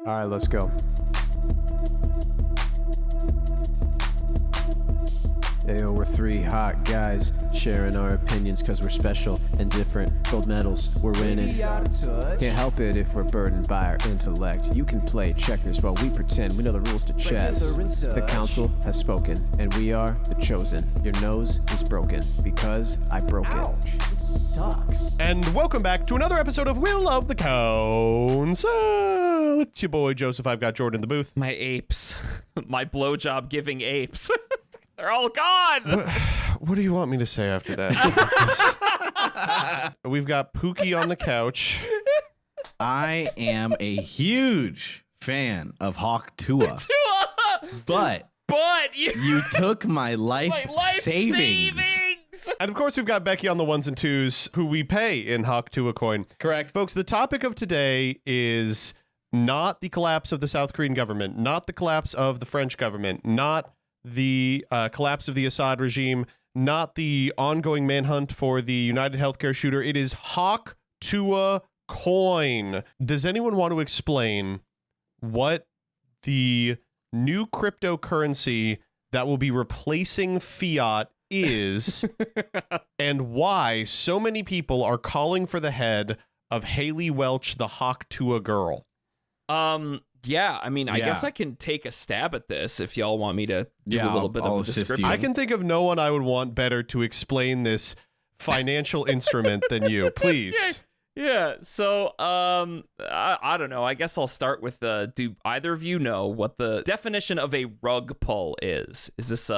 All right, let's go. Ayo, we're three hot guys sharing our opinions because we're special and different. Gold medals, we're winning. Can't help it if we're burdened by our intellect. You can play checkers while we pretend we know the rules to chess. The council has spoken, and we are the chosen. Your nose is broken because I broke it. Sucks. And welcome back to another episode of Will of the Council. It's your boy Joseph. I've got Jordan in the booth. My apes. My blowjob giving apes. They're all gone. What do you want me to say after that? We've got Pookie on the couch. I am a huge fan of Hawk Tua, but you took my life savings. And of course, we've got Becky on the ones and twos, who we pay in Hawk Tua coin. Correct. Folks, the topic of today is not the collapse of the South Korean government, not the collapse of the French government, not the collapse of the Assad regime, not the ongoing manhunt for the United Healthcare shooter. It is Hawk Tua coin. Does anyone want to explain what the new cryptocurrency that will be replacing fiat is and why so many people are calling for the head of Haley Welch, the Hawk Tua girl? Yeah, I mean, I guess I can take a stab at this if y'all want me to do a little bit of a description. I can think of no one I would want better to explain this financial instrument than you. Please. Yeah, so I don't know. I guess I'll start with do either of you know what the definition of a rug pull is? Is this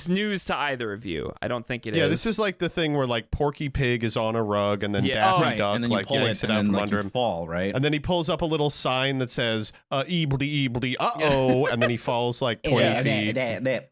news to either of you? I don't think it is. Yeah, this is like the thing where like Porky Pig is on a rug and then Daffy Duck and then like yanks it out from under him. Fall, right? And then he pulls up a little sign that says eebly, uh-oh, and then he falls like 20 feet.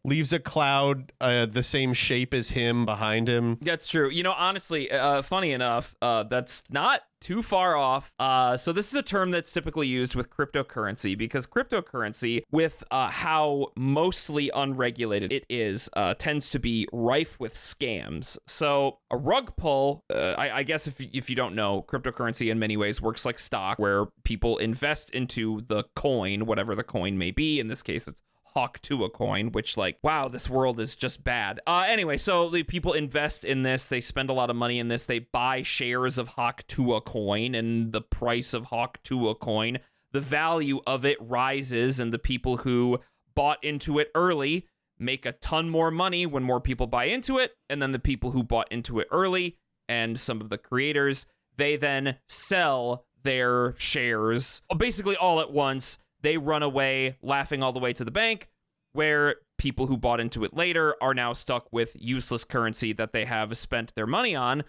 Leaves a cloud the same shape as him behind him. That's true. You know, honestly, funny enough, that's not too far off. So this is a term that's typically used with cryptocurrency because cryptocurrency, with how mostly unregulated it is, tends to be rife with scams. So a rug pull, I guess if you don't know, cryptocurrency in many ways works like stock, where people invest into the coin, whatever the coin may be. In this case, it's Hawk Tua coin, which like, wow, this world is just bad. Anyway, so the people invest in this, they spend a lot of money in this, they buy shares of Hawk Tua coin, and the price of Hawk Tua coin, the value of it rises, and the people who bought into it early make a ton more money when more people buy into it, and then the people who bought into it early, and some of the creators, they then sell their shares basically all at once. They run away laughing all the way to the bank, where people who bought into it later are now stuck with useless currency that they have spent their money on.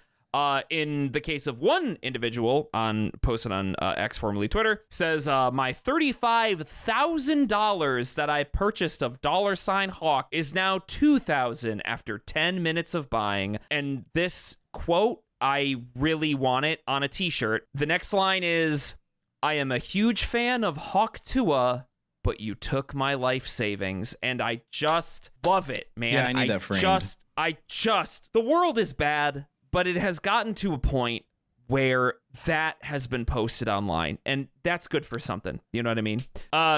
In the case of one individual posted on X, formerly Twitter, says, my $35,000 that I purchased of $Hawk is now $2,000 after 10 minutes of buying. And this quote, I really want it on a t-shirt. The next line is, I am a huge fan of Hawk Tua, but you took my life savings, and I just love it, man. Yeah, I need that framed. The world is bad, but it has gotten to a point where that has been posted online, and that's good for something. You know what I mean?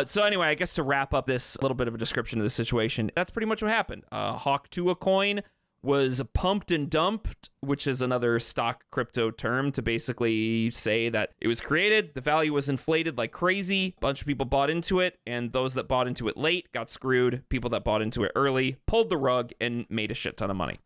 So anyway, I guess to wrap up this little bit of a description of the situation, that's pretty much what happened. Hawk Tua coin was pumped and dumped, which is another stock crypto term to basically say that it was created, the value was inflated like crazy, a bunch of people bought into it, and those that bought into it late got screwed. People that bought into it early pulled the rug and made a shit ton of money.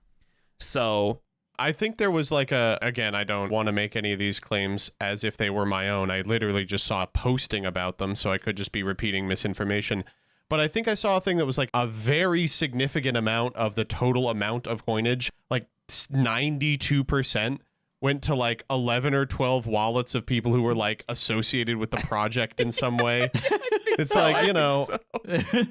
So I think there was like again, I don't want to make any of these claims as if they were my own. I literally just saw a posting about them, so I could just be repeating misinformation. But I think I saw a thing that was like a very significant amount of the total amount of coinage, like 92%, went to like 11 or 12 wallets of people who were like associated with the project in some way. It's like, you know,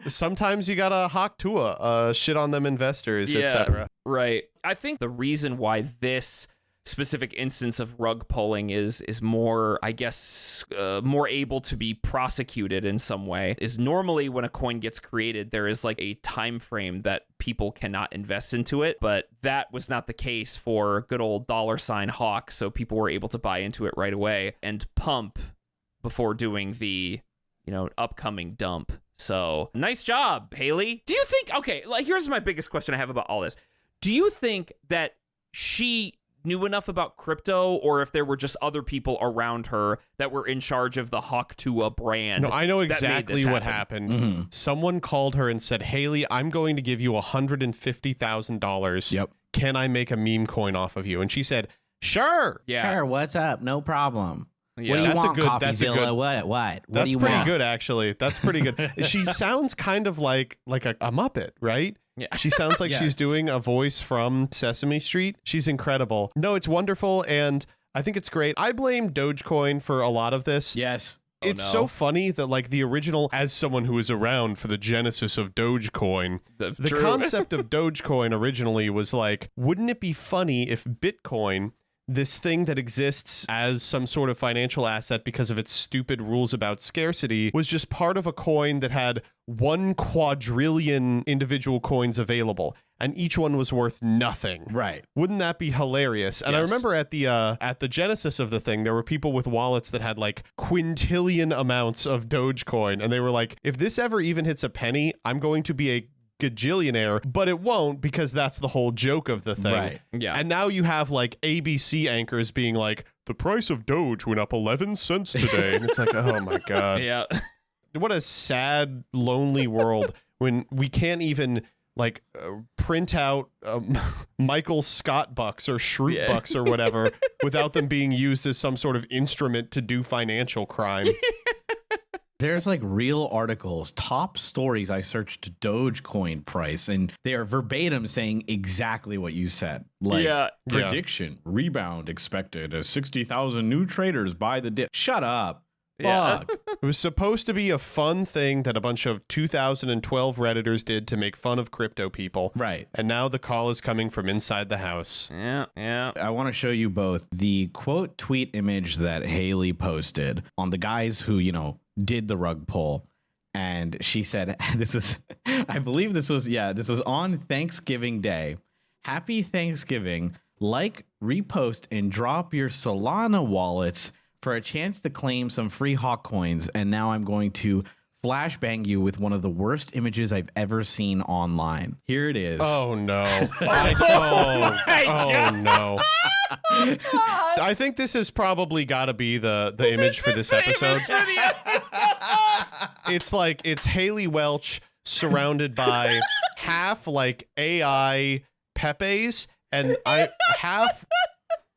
sometimes you gotta Hawk Tua, shit on them investors, etc. Right. I think the reason why this specific instance of rug pulling is more, I guess, more able to be prosecuted in some way is normally when a coin gets created, there is like a time frame that people cannot invest into it, but that was not the case for good old $Hawk, so people were able to buy into it right away and pump before doing the upcoming dump. So nice job, Haley. Do you think, okay, like here's my biggest question I have about all this. Do you think that she knew enough about crypto, or if there were just other people around her that were in charge of the Hawk Tua brand? No, I know exactly what happened. Mm-hmm. Someone called her and said, Haley, I'm going to give you $150,000. Yep. Can I make a meme coin off of you? And she said, sure. Yeah. Sure, what's up? No problem. Yeah. What do you That's a want, good- Coffee that's a Zilla? good- What? What do That's you pretty want? good, actually. That's pretty good. She sounds kind of like a Muppet, right? Yeah. She sounds like Yes. she's doing a voice from Sesame Street. She's incredible. No, it's wonderful, and I think it's great. I blame Dogecoin for a lot of this. Yes. It's so funny that like the original, as someone who was around for the genesis of Dogecoin, the True. concept of Dogecoin originally was like, wouldn't it be funny if Bitcoin, this thing that exists as some sort of financial asset because of its stupid rules about scarcity, was just part of a coin that had 1 quadrillion individual coins available, and each one was worth nothing. Right. Wouldn't that be hilarious? And I Yes. remember at the genesis of the thing, there were people with wallets that had like quintillion amounts of Dogecoin, and they were like, if this ever even hits a penny, I'm going to be a gajillionaire, but it won't, because that's the whole joke of the thing. Right. Yeah. And now you have like ABC anchors being like, the price of Doge went up 11 cents today. And it's like, oh my God. Yeah. What a sad, lonely world when we can't even like print out Michael Scott bucks or Shroot bucks or whatever without them being used as some sort of instrument to do financial crime. There's like real articles, top stories. I searched Dogecoin price, and they are verbatim saying exactly what you said. Like, Yeah. prediction, rebound expected as 60,000 new traders buy the dip. Shut up. Yeah. Fuck. It was supposed to be a fun thing that a bunch of 2012 Redditors did to make fun of crypto people. Right. And now the call is coming from inside the house. Yeah. I want to show you both the quote tweet image that Haley posted on the guys who, did the rug pull. And she said, I believe this was on Thanksgiving Day. Happy Thanksgiving. Like, repost, and drop your Solana wallets for a chance to claim some free Hawk coins. And now I'm going to flashbang you with one of the worst images I've ever seen online. Here it is. Oh no. God. No. I think this has probably got to be the image for this episode. It's Haley Welch surrounded by half like AI Pepes and half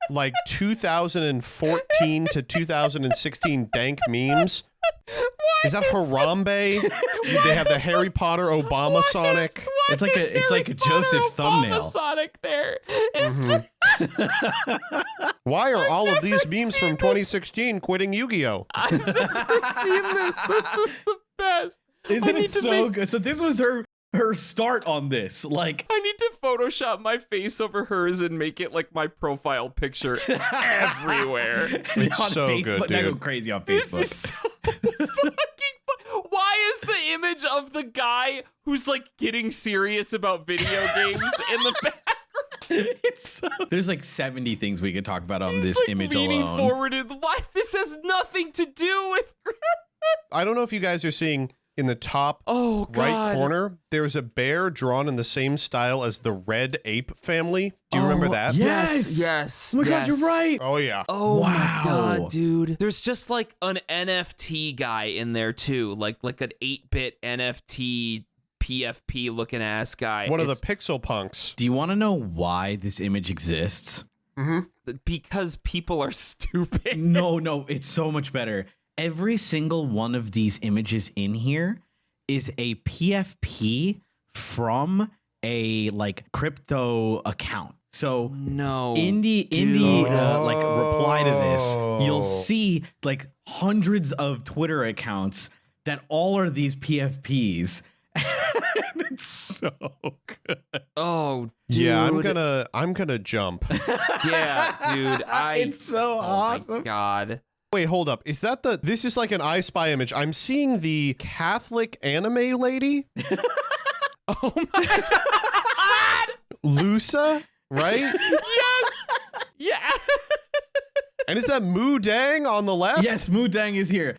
like 2014 to 2016 dank memes. Is that Harambe? They have the Harry Potter Obama Sonic. It's like a Joseph thumbnail. Sonic there. Why are all of these memes from 2016 quitting Yu-Gi-Oh? I've never seen this. This is the best. Isn't it so good? So this was her start on this. Like, I need to Photoshop my face over hers and make it like my profile picture everywhere. It's on so Facebook, good, that go dude. crazy on This Facebook. is so fucking fun. Why is the image of the guy who's like getting serious about video games in the back? There's like 70 things we could talk about on He's this like image leaning alone. forward. Why? This has nothing to do with. I don't know if you guys are seeing in the top Oh God. right corner, there's a bear drawn in the same style as the red ape family. Do you remember that? Yes. Yes. Oh my God, you're right. Oh yeah. Oh Wow. my God, dude. There's just like an NFT guy in there too, like an 8-bit NFT PFP looking ass guy. One of the It's pixel punks. Do you want to know why this image exists? because people are stupid. No, it's so much better. Every single one of these images in here is a PFP from a like crypto account. So No. in the like reply to this, you'll see like hundreds of Twitter accounts that all are these PFPs. And it's so good. Oh, dude. Yeah, I'm gonna jump. Yeah, dude. It's so awesome. My God. Wait, hold up. Is that this is like an I Spy image. I'm seeing the Catholic anime lady, Oh my God. Lusa, right? Yes. Yeah. And is that Moo Dang on the left? Yes, Moo Dang is here.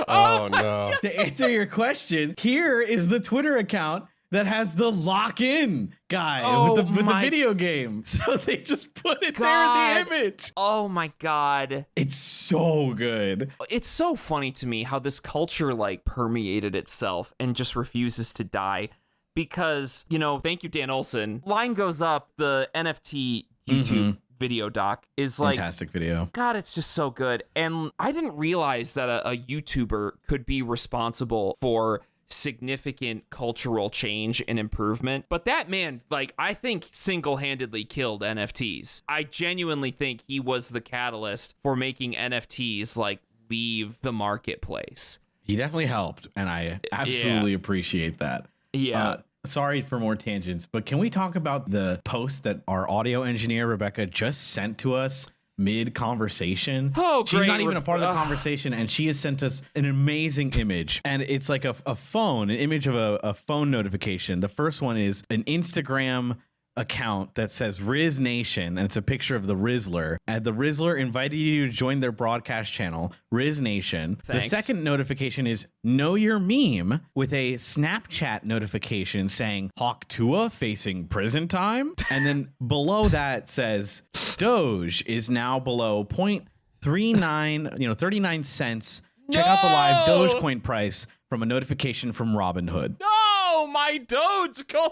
Oh no. To answer your question, here is the Twitter account that has the lock-in guy with the video game. So they just put it there in the image. Oh my God. It's so good. It's so funny to me how this culture like permeated itself and just refuses to die. Because, you know, thank you, Dan Olson. Line goes up, the NFT YouTube video doc is like fantastic video. God, it's just so good. And I didn't realize that a YouTuber could be responsible for significant cultural change and improvement. But that man, like, I think single-handedly killed NFTs. I genuinely think he was the catalyst for making NFTs like leave the marketplace. He definitely helped, and I absolutely appreciate that. Yeah. Sorry for more tangents, but can we talk about the post that our audio engineer Rebecca just sent to us mid-conversation? Oh, she's great. not even a part of the conversation, and she has sent us an amazing image. And it's like an image of a phone notification. The first one is an Instagram account that says Riz Nation, and it's a picture of the Rizzler. And the Rizzler invited you to join their broadcast channel, Riz Nation. Thanks. The second notification is Know Your Meme with a Snapchat notification saying Hawk Tua facing prison time. And then below that says Doge is now below 0.39, 39 cents. Check out the live Dogecoin price from a notification from Robinhood. No, my Dogecoin.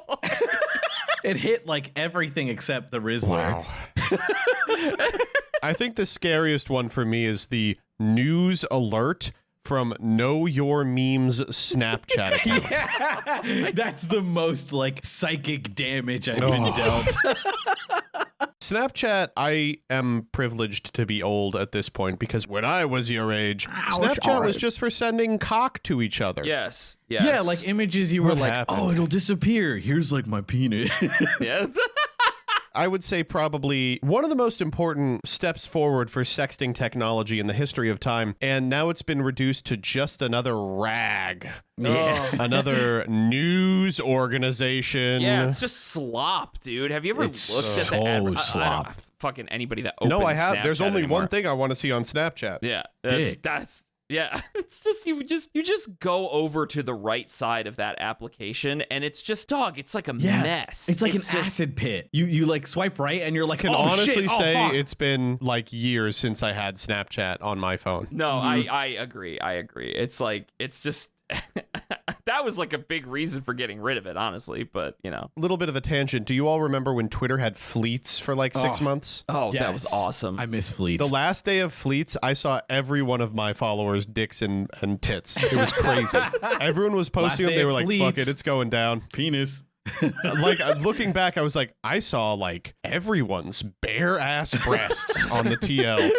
It hit like everything except the Rizzler. Wow. I think the scariest one for me is the news alert from Know Your Meme's Snapchat account. Yeah, that's the most like psychic damage I've been dealt. Snapchat, I am privileged to be old at this point because when I was your age, Snapchat was just for sending cock to each other. Yes. Yeah, like images you were What like, happened? oh, it'll disappear. Here's like my penis. Yes. I would say probably one of the most important steps forward for sexting technology in the history of time, and now it's been reduced to just another rag. Yeah. Another news organization. Yeah, it's just slop, dude. Have you ever looked at so the adver- slop. I don't, fucking anybody that opens No, I have. There's Snapchat only anymore. one thing I want to see on Snapchat. Yeah, Dick. that's yeah. It's just you just go over to the right side of that application, and it's just it's like a mess. It's like an just, acid pit. You like swipe right and you're like, I can oh, honestly shit. Oh, say fuck. it's been like years since I had Snapchat on my phone. No, I agree. I agree. It's like it's just that was like a big reason for getting rid of it, honestly. But you know, A little bit of a tangent. Do you all remember when Twitter had fleets for like 6 months? that was Yes. awesome. I miss fleets. The last day of fleets, I saw every one of my followers' dicks and tits. It was crazy. Everyone was posting them. day They of were like, fuck fleets. it, it's going down. penis. Like, looking back, I was like, I saw like everyone's bare ass breasts on the TL.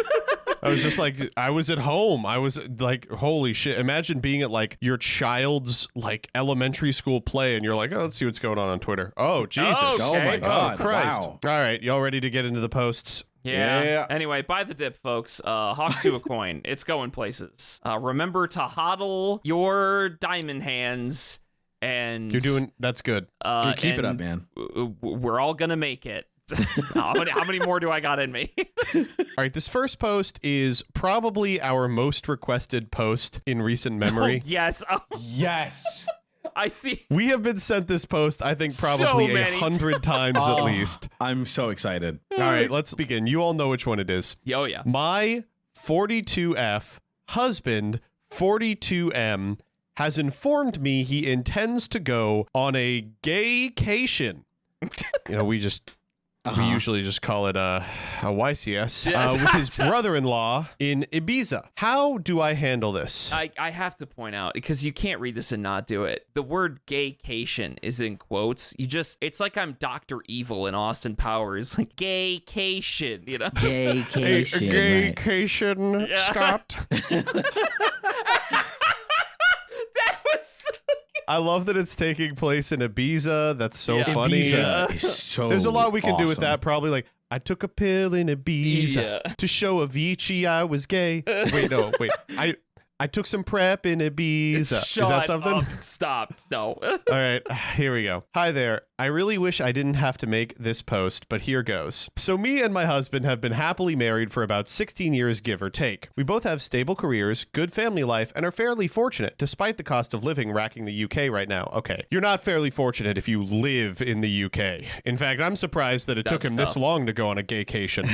I was just like, I was at home. I was like, holy shit. Imagine being at like your child's like elementary school play and you're like, oh, let's see what's going on Twitter. Oh, Jesus. Okay. Oh my god. Oh, Christ. Wow. All right. Y'all ready to get into the posts? Yeah. Anyway, buy the dip, folks. Hawk Tua coin. It's going places. Remember to hodl your diamond hands. And That's good. Keep it up, man. We're all gonna make it. how many more do I got in me? All right, this first post is probably our most requested post in recent memory. Oh, yes. Oh, Yes. I see. We have been sent this post, I think, probably So many 100 times at least. I'm so excited. All right, let's begin. You all know which one it is. Oh yeah. My 42F husband, 42M, has informed me he intends to go on a gaycation. You know, we usually just call it a YCS with his brother-in-law in Ibiza. How do I handle this? I have to point out, because you can't read this and not do it. The word gaycation is in quotes. It's like I'm Dr. Evil in Austin Powers, like gaycation, you know? Gaycation. Gaycation, Yeah. Scott. That was I love that it's taking place in Ibiza. That's so Yeah. funny. Ibiza is so There's a lot we can do with awesome. that. Probably like, I took a pill in Ibiza Yeah. to show Avicii I was gay. Wait. I took some prep in Ibiza. Is that Shut something? up. Stop. No. All right, here we go. Hi there. I really wish I didn't have to make this post, but here goes. So me and my husband have been happily married for about 16 years, give or take. We both have stable careers, good family life, and are fairly fortunate, despite the cost of living racking the UK right now. Okay, you're not fairly fortunate if you live in the UK. In fact, I'm surprised that it took him this long to go on a gaycation.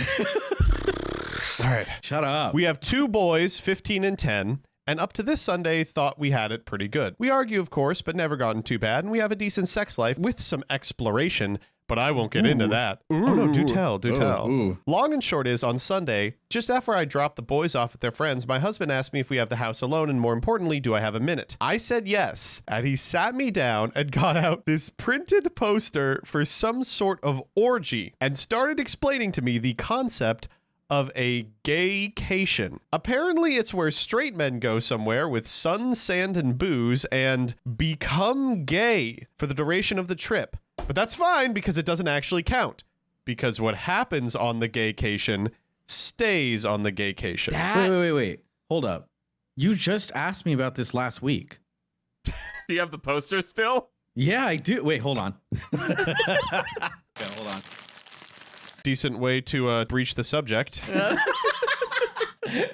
All right. Shut up. We have 2 boys, 15 and 10. And up to this Sunday, thought we had it pretty good. We argue, of course, but never gotten too bad, and we have a decent sex life with some exploration, but I won't get into that. Oh no, do tell. Long and short is, on Sunday, just after I dropped the boys off at their friends, my husband asked me if we have the house alone, and more importantly, do I have a minute? I said yes, and he sat me down and got out this printed poster for some sort of orgy, and started explaining to me the concept of a gaycation. Apparently, it's where straight men go somewhere with sun, sand, and booze and become gay for the duration of the trip. But that's fine because it doesn't actually count. Because what happens on the gaycation stays on the gaycation. Wait. Hold up. You just asked me about this last week. Do you have the poster still? Yeah, I do. Wait, hold on. Okay, hold on. Decent way to breach the subject. All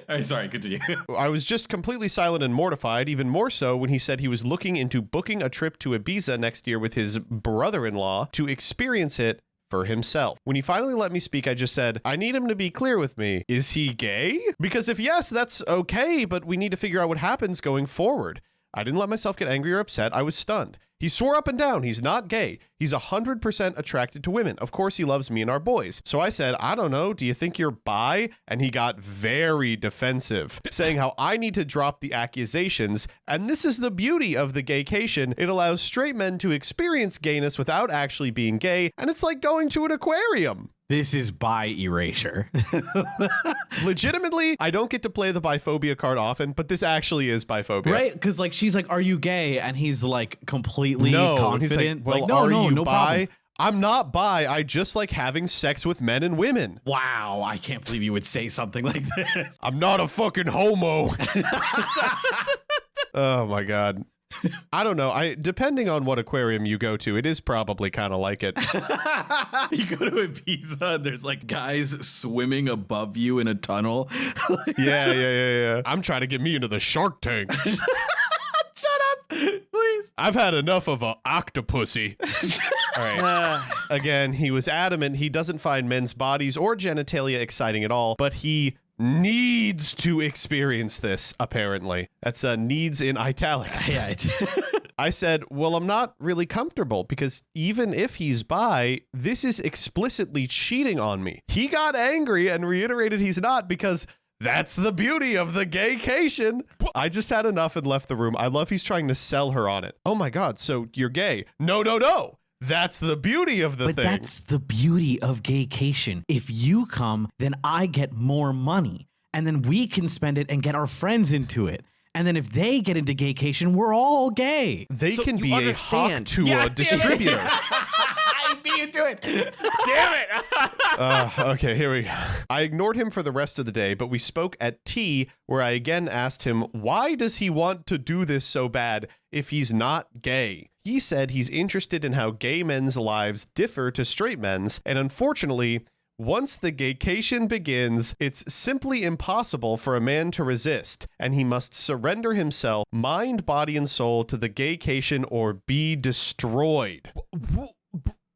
right, sorry, continue. I was just completely silent and mortified, even more so when he said he was looking into booking a trip to Ibiza next year with his brother-in-law to experience it for himself. When he finally let me speak, I just said, I need him to be clear with me. Is he gay? Because if yes, that's okay, but we need to figure out what happens going forward. I didn't let myself get angry or upset. I was stunned. He swore up and down he's not gay. He's 100% attracted to women. Of course, he loves me and our boys. So I said, I don't know. Do you think you're bi? And he got very defensive, saying how I need to drop the accusations. And this is the beauty of the gaycation. It allows straight men to experience gayness without actually being gay. And it's like going to an aquarium. This is bi erasure. Legitimately, I don't get to play the biphobia card often, but this actually is biphobia. Right? Because like she's like, are you gay? And he's like completely confident. He's like, well, like, no, are you no bi? problem. I'm not bi. I just like having sex with men and women. Wow, I can't believe you would say something like this. I'm not a fucking homo. Oh my God. I don't know. Depending on what aquarium you go to, it is probably kind of like it. You go to Ibiza and there's like guys swimming above you in a tunnel. Yeah. I'm trying to get me into the Shark Tank. Shut up, please. I've had enough of a octopussy. All right. Again, he was adamant he doesn't find men's bodies or genitalia exciting at all, but he needs to experience this, apparently. That's needs in italics. Yeah. I said, well, I'm not really comfortable because even if he's bi, this is explicitly cheating on me. He got angry and reiterated he's not because that's the beauty of the gaycation. I just had enough and left the room. I love he's trying to sell her on it. Oh my God, so you're gay. No. That's the beauty of the thing. But that's the beauty of gaycation. If you come, then I get more money. And then we can spend it and get our friends into it. And then if they get into gaycation, we're all gay. They So can you be understand. a Hawk Tua distributor. I beat you to it. Damn it. Okay, here we go. I ignored him for the rest of the day, but we spoke at tea where I again asked him, why does he want to do this so bad if he's not gay? He said he's interested in how gay men's lives differ to straight men's, and unfortunately, once the gaycation begins, it's simply impossible for a man to resist, and he must surrender himself, mind, body, and soul to the gaycation or be destroyed.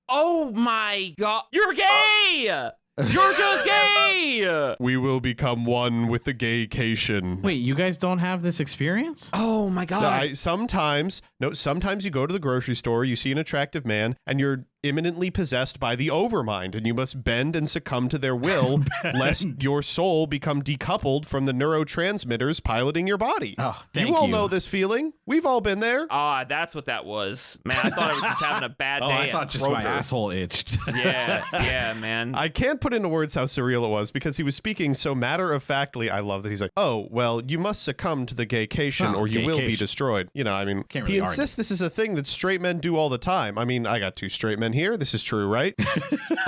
Oh my God. You're gay. You're just gay. We will become one with the gaycation. Wait, you guys don't have this experience? Oh my God. Sometimes you go to the grocery store, you see an attractive man, and you're imminently possessed by the overmind, and you must bend and succumb to their will, lest your soul become decoupled from the neurotransmitters piloting your body. Oh, you all know this feeling. We've all been there. That's what that was. Man, I thought I was just having a bad day. I thought just my asshole itched. Yeah, man. I can't put into words how surreal it was because he was speaking so matter-of-factly. I love that he's like, oh, well, you must succumb to the gaycation or you will be destroyed. You know, I mean, Can't really he insists this is a thing that straight men do all the time. I mean, I got 2 straight men here. This is true, right?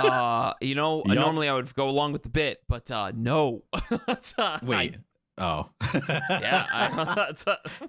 Normally I would go along with the bit, but no. Wait, Oh. Yeah.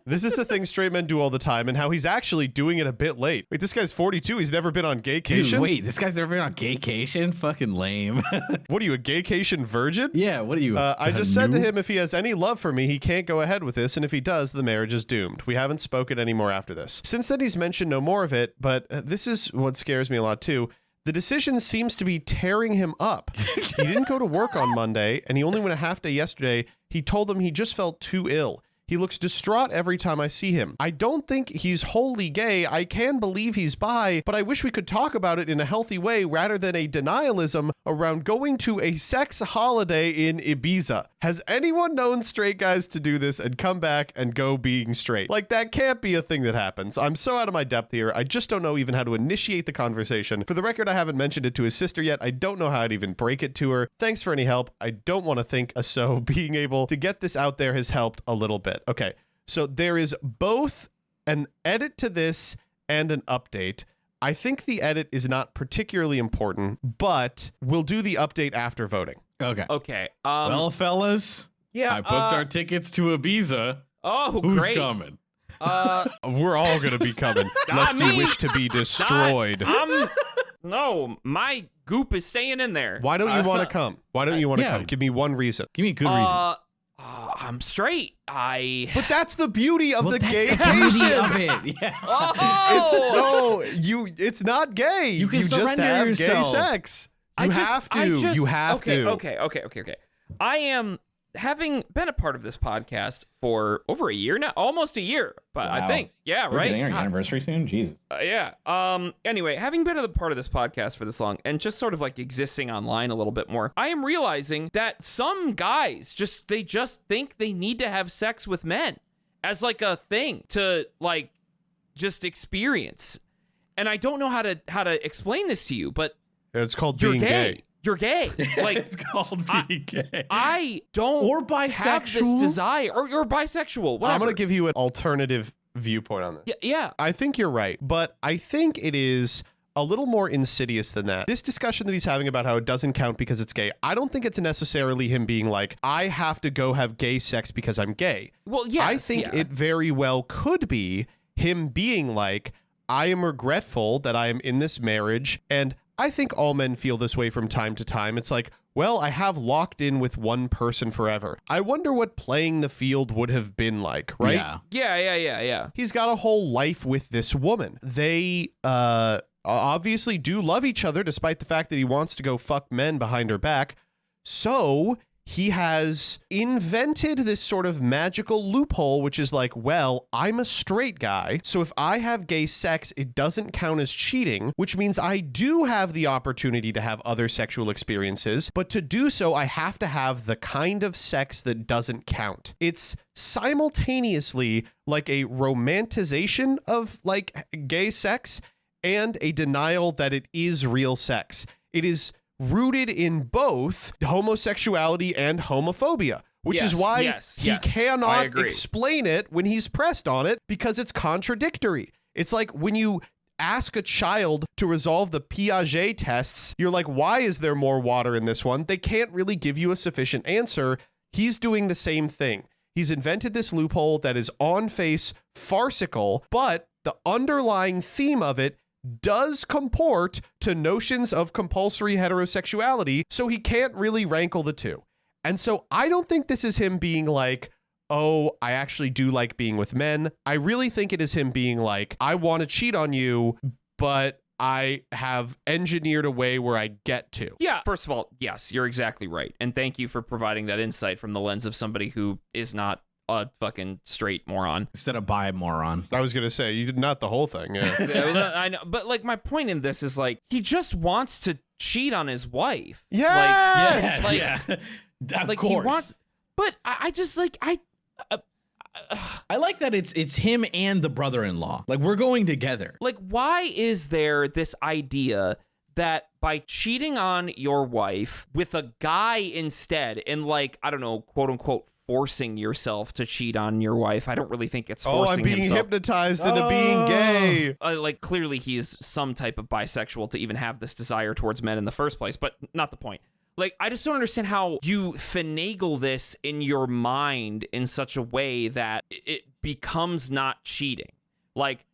This is the thing straight men do all the time, and how he's actually doing it a bit late. Wait, this guy's 42. He's never been on Gaycation? Dude, wait, this guy's never been on Gaycation? Fucking lame. What are you, a Gaycation virgin? Yeah, what are you? I just said to him, if he has any love for me, he can't go ahead with this, and if he does, the marriage is doomed. We haven't spoken anymore after this. Since then, he's mentioned no more of it, but this is what scares me a lot too. The decision seems to be tearing him up. He didn't go to work on Monday, and he only went a half day yesterday. He told them he just felt too ill. He looks distraught every time I see him. I don't think he's wholly gay. I can believe he's bi, but I wish we could talk about it in a healthy way rather than a denialism around going to a sex holiday in Ibiza. Has anyone known straight guys to do this and come back and go being straight? Like, that can't be a thing that happens. I'm so out of my depth here. I just don't know even how to initiate the conversation. For the record, I haven't mentioned it to his sister yet. I don't know how I'd even break it to her. Thanks for any help. I don't want to think so. Being able to get this out there has helped a little bit. Okay, so there is both an edit to this and an update. I think the edit is not particularly important, but we'll do the update after voting. Okay. Okay. Well, fellas, yeah. I booked our tickets to Ibiza. Oh, Who's great. coming? We're all going to be coming, lest you wish to be destroyed. No, my goop is staying in there. Why don't you want to come? Why don't you want to yeah. come? Give me one reason. Give me a good reason. I'm straight. But that's the beauty of the that's gaycation. the beauty of it. Yeah. Oh, It's not gay. You can just surrender have yourself. gay sex. You have to. Okay. I am, having been a part of this podcast for over a year now, almost a year, but I Wow. think, yeah, We're right? getting our God. anniversary soon. Jesus. Yeah. Anyway, having been a part of this podcast for this long and just sort of like existing online a little bit more, I am realizing that some guys they just think they need to have sex with men as like a thing to like just experience. And I don't know how to explain this to you, but It's called you're being gay. You're gay. Like, It's called being gay. I don't Or have this bisexual. desire, or you're bisexual. Whatever. I'm going to give you an alternative viewpoint on this. Yeah. I think you're right, but I think it is a little more insidious than that. This discussion that he's having about how it doesn't count because it's gay, I don't think it's necessarily him being like, I have to go have gay sex because I'm gay. Well, yes. I think it very well could be him being like, I am regretful that I am in this marriage, and I think all men feel this way from time to time. It's like, well, I have locked in with one person forever. I wonder what playing the field would have been like, right? Yeah. He's got a whole life with this woman. They obviously do love each other, despite the fact that he wants to go fuck men behind her back. So he has invented this sort of magical loophole, which is like, well, I'm a straight guy, so if I have gay sex, it doesn't count as cheating, which means I do have the opportunity to have other sexual experiences, but to do so, I have to have the kind of sex that doesn't count. It's simultaneously like a romanticization of like gay sex and a denial that it is real sex. It is rooted in both homosexuality and homophobia, which is why he cannot explain it when he's pressed on it because it's contradictory. It's like when you ask a child to resolve the Piaget tests, you're like, why is there more water in this one? They can't really give you a sufficient answer. He's doing the same thing. He's invented this loophole that is on face farcical, but the underlying theme of it does comport to notions of compulsory heterosexuality, so he can't really rankle the two. And so I don't think this is him being like, oh, I actually do like being with men. I really think it is him being like, I want to cheat on you, but I have engineered a way where I get to. Yeah. First of all, yes, you're exactly right. And thank you for providing that insight from the lens of somebody who is not a fucking straight moron. Instead of bi moron. I was going to say, you did not the whole thing. Yeah. Yeah, I know, but like my point in this is like he just wants to cheat on his wife. Yes! Like, Yeah. Of like course. he wants, but I just like I like that it's him and the brother-in-law. Like, we're going together. like, why is there this idea that by cheating on your wife with a guy instead, and like, I don't know, quote unquote, forcing yourself to cheat on your wife. I don't really think it's forcing I'm being himself. hypnotized into being gay. Like, clearly he's some type of bisexual to even have this desire towards men in the first place, but not the point. Like, I just don't understand how you finagle this in your mind in such a way that it becomes not cheating. Like,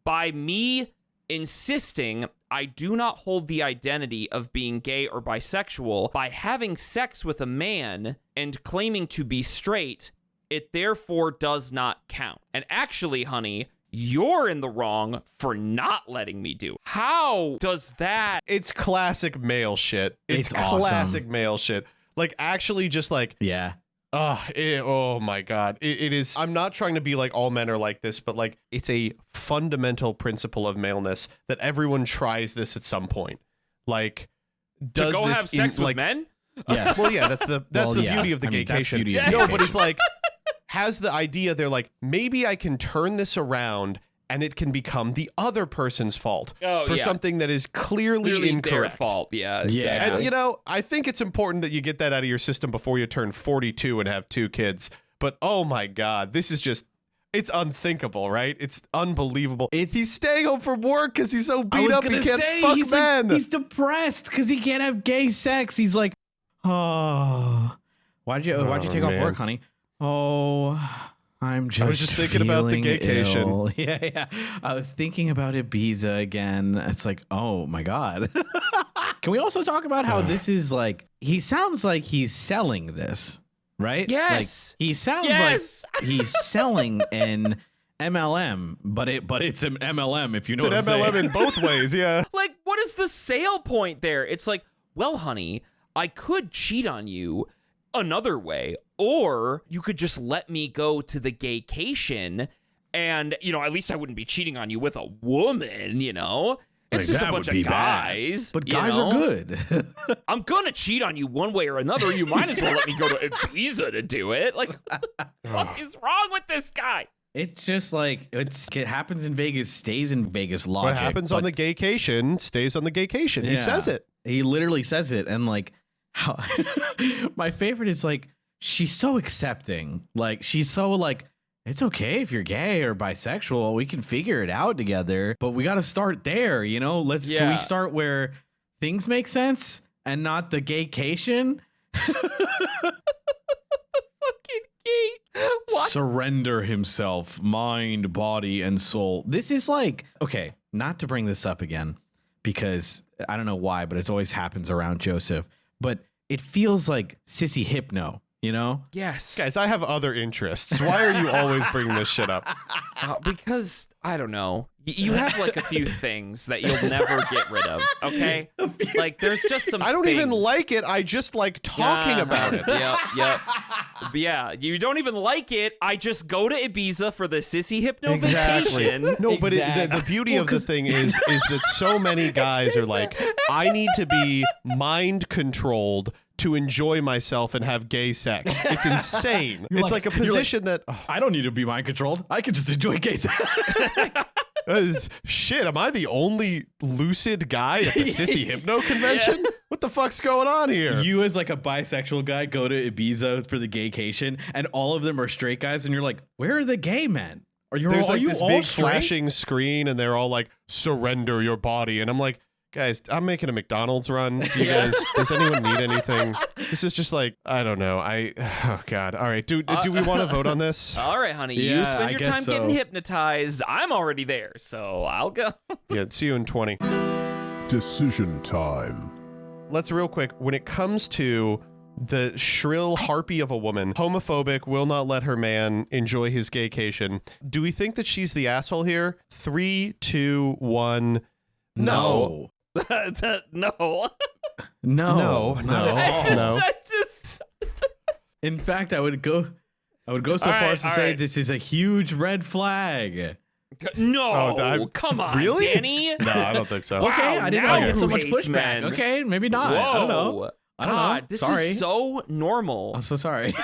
by me insisting I do not hold the identity of being gay or bisexual, by having sex with a man and claiming to be straight, it therefore does not count. And actually, honey, you're in the wrong for not letting me do it. How does that? It's classic male shit. It's awesome. classic male shit. Like, actually just like, Yeah. oh my God. It is. I'm not trying to be like all men are like this, but like it's a fundamental principle of maleness that everyone tries this at some point. Like, does To go this have sex with like, men? Yes. Well, yeah, that's the beauty of the that's gaycation. beauty of No, but gaycation. it's like has the idea they're like, maybe I can turn this around and it can become the other person's fault for something that is clearly incorrect. Their fault. Yeah. Yeah. And, you know, I think it's important that you get that out of your system before you turn 42 and have 2 kids. But, oh, my God, this is just, it's unthinkable, right? It's unbelievable. He's staying home from work because he's so beat up he can't fuck men. He's depressed because he can't have gay sex. He's like, oh, why'd you take off work, honey? Oh, I was just thinking about the gaycation. Ill. Yeah. I was thinking about Ibiza again. It's like, oh my God. Can we also talk about how this is like, he sounds like he's selling this, right? Yes. Like, he sounds like he's selling an MLM, but it's an MLM if you know It's what I'm an MLM saying. in both ways, yeah. Like, what is the sale point there? It's like, well, honey, I could cheat on you another way, or you could just let me go to the gaycation and, you know, at least I wouldn't be cheating on you with a woman, you know? It's Like, just that a bunch would be of guys. But you guys know? are good. I'm gonna cheat on you one way or another. You might as well let me go to Ibiza to do it. Like, what the fuck is wrong with this guy? It's just like it happens in Vegas, stays in Vegas logic. What happens on the gaycation stays on the gaycation. He Yeah. says it. He literally says it, and like, how my favorite is like she's so accepting. Like she's so like, it's okay if you're gay or bisexual. We can figure it out together, but we got to start there. You know, can we start where things make sense and not the gaycation? Fucking gay. What? Surrender himself, mind, body, and soul. This is like, okay, not to bring this up again, because I don't know why, but it always happens around Joseph. But it feels like sissy hypno, you know? Yes. Guys, I have other interests. Why are you always bringing this shit up? Because, I don't know. You have like a few things that you'll never get rid of, okay? Like, there's just some I don't things. even like it. I just like talking about it. Yep. But yeah, you don't even like it. I just go to Ibiza for the sissy hypno vacation. No, but the beauty of the thing is that so many guys are like, I need to be mind controlled to enjoy myself and have gay sex. It's insane. It's like a position that I don't need to be mind controlled. I can just enjoy gay sex. shit, am I the only lucid guy at the sissy hypno convention? What the fuck's going on here? You as like a bisexual guy go to Ibiza for the gaycation, and all of them are straight guys, and you're like, where are the gay men? There's like this all big straight? flashing screen, and they're all like, surrender your body. And I'm like, guys, I'm making a McDonald's run. Does anyone need anything? This is just like, I don't know. Oh God. All right. Do we want to vote on this? All right, honey. Yeah, you spend I your guess time so. getting hypnotized. I'm already there, so I'll go. Yeah, see you in 20. Decision time. Let's real quick. When it comes to the shrill harpy of a woman, homophobic, will not let her man enjoy his gaycation, do we think that she's the asshole here? 3, 2, 1. No. No. No. I just In fact, I would go so All far right, as to all say right. this is a huge red flag. No, Oh, come on, really? Danny. No, I don't think so. Wow, Okay, I didn't now know I get so who much hates pushback. men? Okay, maybe not. Whoa. I don't know. God, this Sorry. is so normal. I'm so sorry.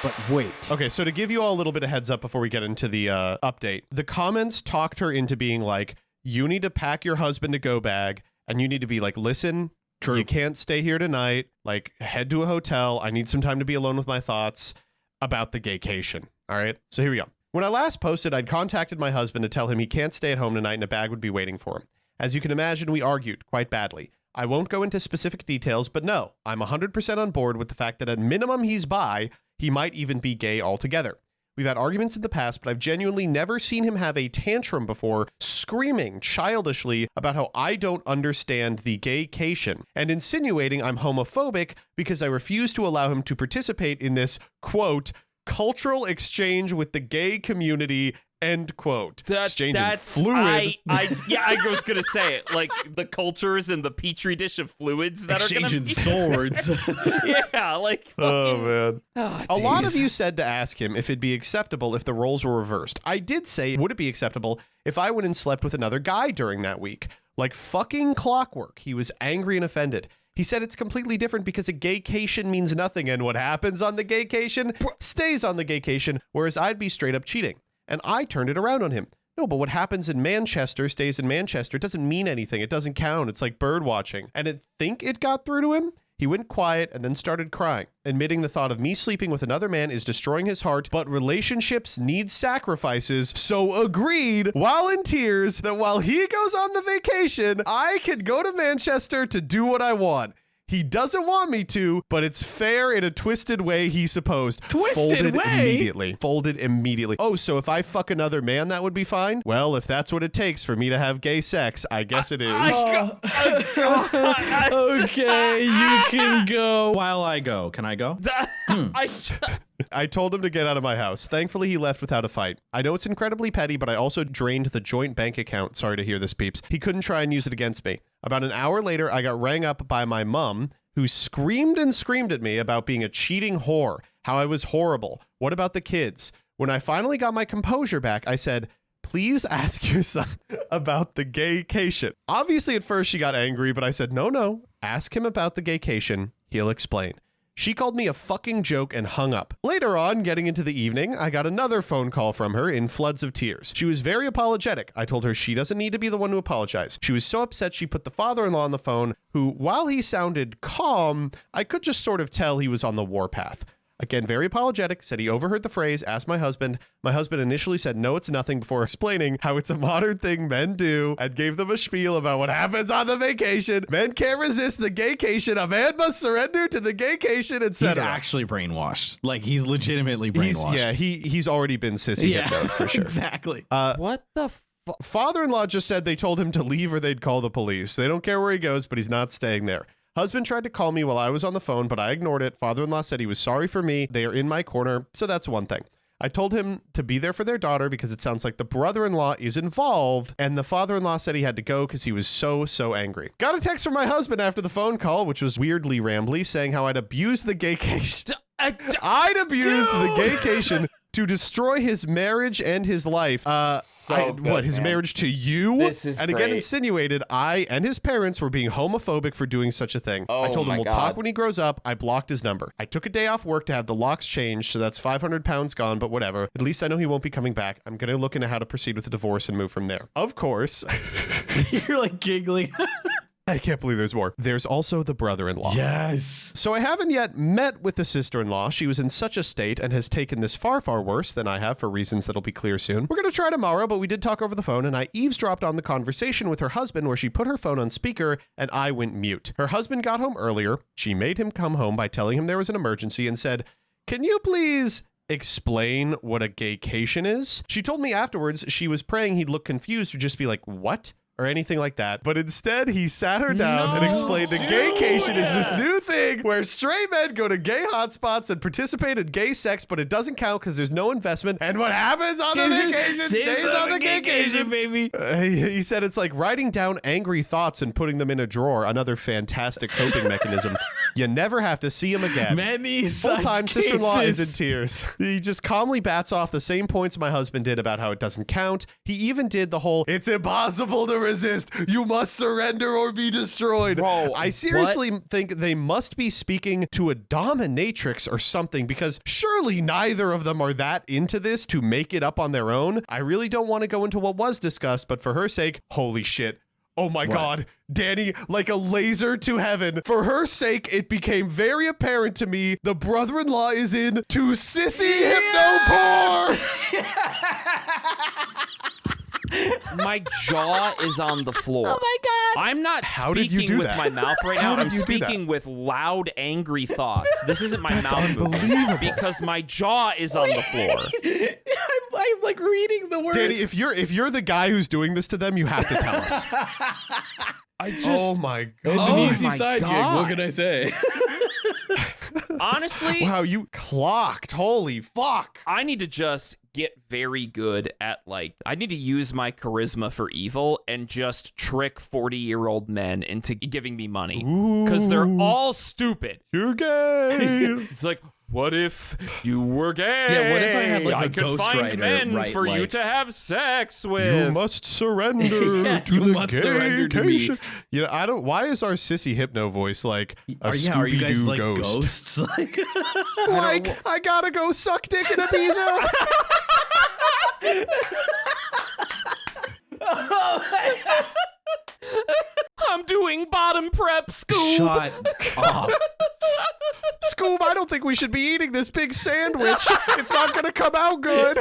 But wait. Okay, so to give you all a little bit of heads up before we get into the update, the comments talked her into being like, you need to pack your husband to go bag, and you need to be like, listen, True. you can't stay here tonight. Like, head to a hotel. I need some time to be alone with my thoughts about the gaycation. All right, so here we go. When I last posted, I'd contacted my husband to tell him he can't stay at home tonight and a bag would be waiting for him. As you can imagine, we argued quite badly. I won't go into specific details, but no, I'm 100% on board with the fact that at minimum he's bi, he might even be gay altogether. We've had arguments in the past, but I've genuinely never seen him have a tantrum before, screaming childishly about how I don't understand the gaycation and insinuating I'm homophobic because I refuse to allow him to participate in this, quote, cultural exchange with the gay community, end quote. That's fluid. I was gonna say it, like the cultures and the petri dish of fluids that Exchanging are gonna be swords. yeah, like Oh man. oh, A lot of geez. you said to ask him if it'd be acceptable if the roles were reversed. I did say, would it be acceptable if I went and slept with another guy during that week? Like fucking clockwork. He was angry and offended. He said it's completely different because a gaycation means nothing, and what happens on the gaycation stays on the gaycation, whereas I'd be straight up cheating. And I turned it around on him. No, but what happens in Manchester stays in Manchester. It doesn't mean anything. It doesn't count. It's like bird watching. And I think it got through to him. He went quiet and then started crying, admitting the thought of me sleeping with another man is destroying his heart, but relationships need sacrifices, so agreed, while in tears, that while he goes on the vacation, I can go to Manchester to do what I want. He doesn't want me to, but it's fair in a twisted way, he supposed. Twisted way? Folded immediately. Oh, so if I fuck another man, that would be fine? Well, if that's what it takes for me to have gay sex, I guess it is. Okay, you can go. While I go. Can I go? I told him to get out of my house. Thankfully, he left without a fight. I know it's incredibly petty, but I also drained the joint bank account. Sorry to hear this, peeps. He couldn't try and use it against me. About an hour later, I got rang up by my mom, who screamed and screamed at me about being a cheating whore, how I was horrible. What about the kids? When I finally got my composure back, I said, please ask your son about the gaycation. Obviously, at first she got angry, but I said, no, ask him about the gaycation. He'll explain. She called me a fucking joke and hung up. Later on, getting into the evening, I got another phone call from her in floods of tears. She was very apologetic. I told her she doesn't need to be the one to apologize. She was so upset she put the father-in-law on the phone, who, while he sounded calm, I could just sort of tell he was on the warpath. Again, very apologetic, said he overheard the phrase, asked my husband. My husband initially said, no, it's nothing, before explaining how it's a modern thing men do, and gave them a spiel about what happens on the vacation. Men can't resist the gaycation. A man must surrender to the gaycation, etc. He's actually brainwashed. Like, he's legitimately brainwashed. He's already been sissy hypnoed for sure. Exactly. what the Father-in-law just said they told him to leave or they'd call the police. They don't care where he goes, but he's not staying there. Husband tried to call me while I was on the phone, but I ignored it. Father-in-law said he was sorry for me. They are in my corner, so that's one thing. I told him to be there for their daughter because it sounds like the brother-in-law is involved, and the father-in-law said he had to go because he was so angry. Got a text from my husband after the phone call, which was weirdly rambly, saying how I'd abused the gaycation. I'd abused the gaycation to destroy his marriage and his life. His marriage to you? This is and again great. insinuated I and his parents were being homophobic for doing such a thing. I told him my we'll God. talk when he grows up. I blocked his number. I took a day off work to have the locks changed, so that's 500 pounds gone, but whatever. At least I know he won't be coming back. I'm going to look into how to proceed with the divorce and move from there. Of course. You're like giggling. I can't believe there's more. There's also the brother-in-law. Yes. So I haven't yet met with the sister-in-law. She was in such a state and has taken this far worse than I have for reasons that'll be clear soon. We're going to try tomorrow, but we did talk over the phone, and I eavesdropped on the conversation with her husband where she put her phone on speaker and I went mute. Her husband got home earlier. She made him come home by telling him there was an emergency and said, "Can you please explain what a gaycation is?" She told me afterwards she was praying he'd look confused or just be like, "What?" or anything like that. But instead, he sat her down and explained that gaycation is this new thing where straight men go to gay hotspots and participate in gay sex, but it doesn't count because there's no investment. And what happens on the vacation stays on the gaycation, baby. He said it's like writing down angry thoughts and putting them in a drawer, another fantastic coping mechanism. You never have to see him again. Many Full-time such sister-in-law is in cases. tears. He just calmly bats off the same points my husband did about how it doesn't count. He even did the whole, it's impossible to resist. You must surrender or be destroyed. Bro, I seriously think they must be speaking to a dominatrix or something, because surely neither of them are that into this to make it up on their own. I really don't want to go into what was discussed, but for her sake, holy shit. Oh my God, Danny, like a laser to heaven. For her sake, it became very apparent to me the brother-in-law is in to sissy hypnopore. My jaw is on the floor. Oh my God. I'm not How did you speaking do with that? my mouth right How now. did I'm you do that? speaking with loud, angry thoughts. This isn't my That's mouth moving unbelievable. because my jaw is on the floor. I'm like reading the words. Danny, if you're the guy who's doing this to them, you have to tell us. I just Oh my god. It's Oh an easy my side gig. God. What can I say? honestly, Wow, you clocked. Holy fuck. I need to just get very good at I need to use my charisma for evil and just trick 40-year-old men into giving me money because they're all stupid. You're gay. It's like, what if you were gay? Yeah, what if I had, like, a could find ghostwriter men write, for you like- to have sex with. You must surrender Yeah, to you the must surrender to me. gaycation. You know, I don't. Why is our sissy hypno voice like a are you guys Scooby-Doo like ghost? ghosts? Like, I gotta go suck dick in Ibiza. I'm doing bottom prep, Scoob. shut up. Scoob, I don't think we should be eating this big sandwich. It's not gonna come out good.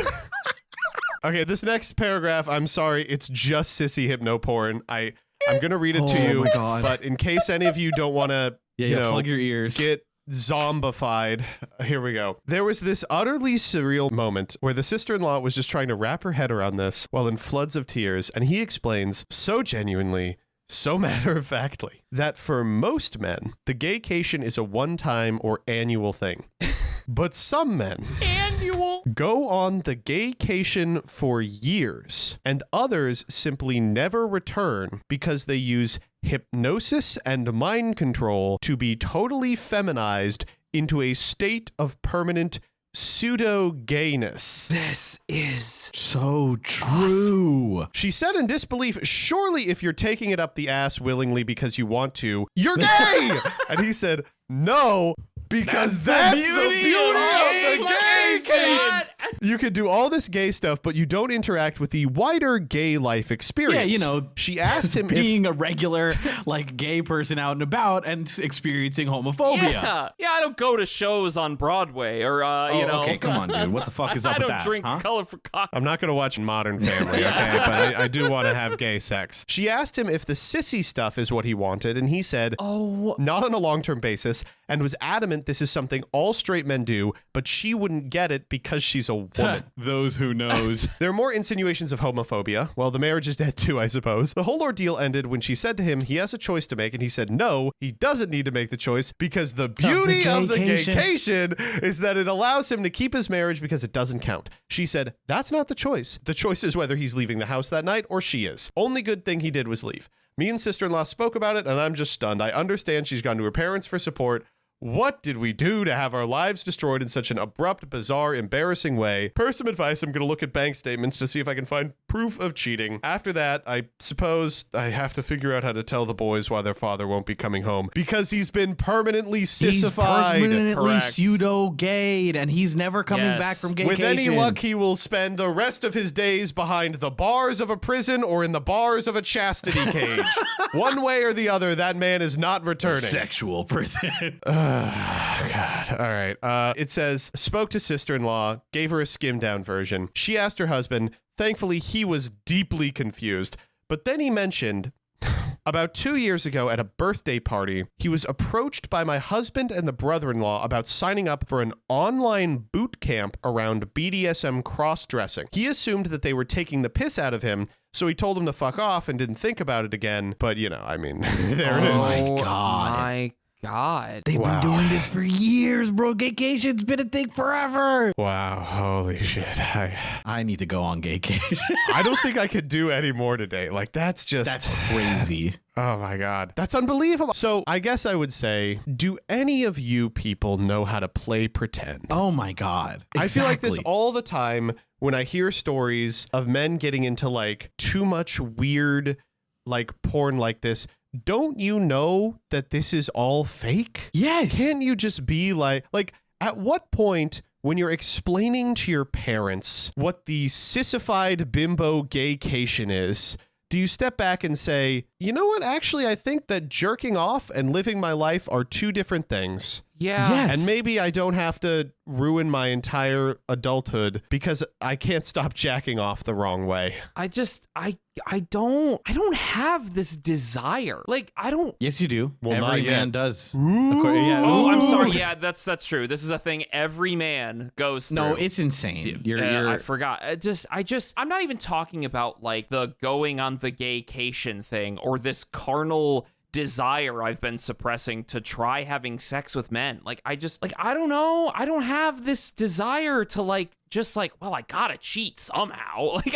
Okay, this next paragraph, I'm sorry, it's just sissy hypno porn. I'm gonna read it to Oh you, my God. but in case any of you don't want to, Yeah, plug your ears. get zombified. Here we go. There was this utterly surreal moment where the sister-in-law was just trying to wrap her head around this while in floods of tears, and he explains so genuinely, so matter-of-factly, that for most men, the gaycation is a one-time or annual thing. But some men Annual. go on the gaycation for years, and others simply never return because they use hypnosis and mind control to be totally feminized into a state of permanent pseudo-gayness. This is So true. She said in disbelief, surely if you're taking it up the ass willingly because you want to, you're gay! And he said, no, because that's the beauty of the gaycation. You could do all this gay stuff, but you don't interact with the wider gay life experience. Yeah, you know, she asked him if being a regular gay person out and about and experiencing homophobia. Yeah, I don't go to shows on Broadway or you know. Okay, come on, dude. What the fuck is up I with don't that? drink huh? colorful coffee. I'm not going to watch Modern Family, okay? But I do want to have gay sex. She asked him if the sissy stuff is what he wanted, and he said, Oh, not on a long-term basis, and was adamant this is something all straight men do, but she wouldn't get it because she's a woman. Those who knows. There are more insinuations of homophobia. Well, the marriage is dead too, I suppose. The whole ordeal ended when she said to him he has a choice to make, and he said no, he doesn't need to make the choice because the beauty of the gaycation is that it allows him to keep his marriage because it doesn't count. She said, that's not the choice. The choice is whether he's leaving the house that night or she is. Only good thing he did was leave. Me and sister-in-law spoke about it, and I'm just stunned. I understand she's gone to her parents for support. What did we do to have our lives destroyed in such an abrupt, bizarre, embarrassing way? Per some advice, I'm going to look at bank statements to see if I can find proof of cheating. After that, I suppose I have to figure out how to tell the boys why their father won't be coming home. Because he's been permanently sissified. He's permanently Correct. pseudo-gayed, and he's never coming Yes. back from gaycation. With any luck, he will spend the rest of his days behind the bars of a prison or in the bars of a chastity cage. One way or the other, that man is not returning. Sexual prison. God. All right. It says, spoke to sister-in-law, gave her a skimmed-down version. She asked her husband. Thankfully, he was deeply confused. But then he mentioned, about 2 years ago at a birthday party, he was approached by my husband and the brother-in-law about signing up for an online boot camp around BDSM cross-dressing. He assumed that they were taking the piss out of him, so he told him to fuck off and didn't think about it again. But, you know, I mean, there it is. my God. My God. They've Wow. been doing this for years, bro. Gaycation's been a thing forever. Wow. Holy shit. I need to go on gaycation. I don't think I could do any more today. Like, that's just... That's crazy. Oh my God. That's unbelievable. So I guess I would say, do any of you people know how to play pretend? Oh my God. I feel like this Exactly. all the time when I hear stories of men getting into like too much weird like porn like this. Don't you know that this is all fake? Yes. Can't you just be like at what point when you're explaining to your parents what the sissified bimbo gaycation is, do you step back and say, you know what, actually, I think that jerking off and living my life are two different things. Yeah. Yes. And maybe I don't have to ruin my entire adulthood because I can't stop jacking off the wrong way. I don't have this desire. Like, I don't. Yes, you do. Well, Every not yet. man does. Oh, I'm sorry. Yeah, that's true. This is a thing every man goes through. No, it's insane. You're I forgot. I'm not even talking about like the going on the gaycation thing or this carnal desire I've been suppressing to try having sex with men. Like, I don't know. I don't have this desire to well, I gotta cheat somehow. Like,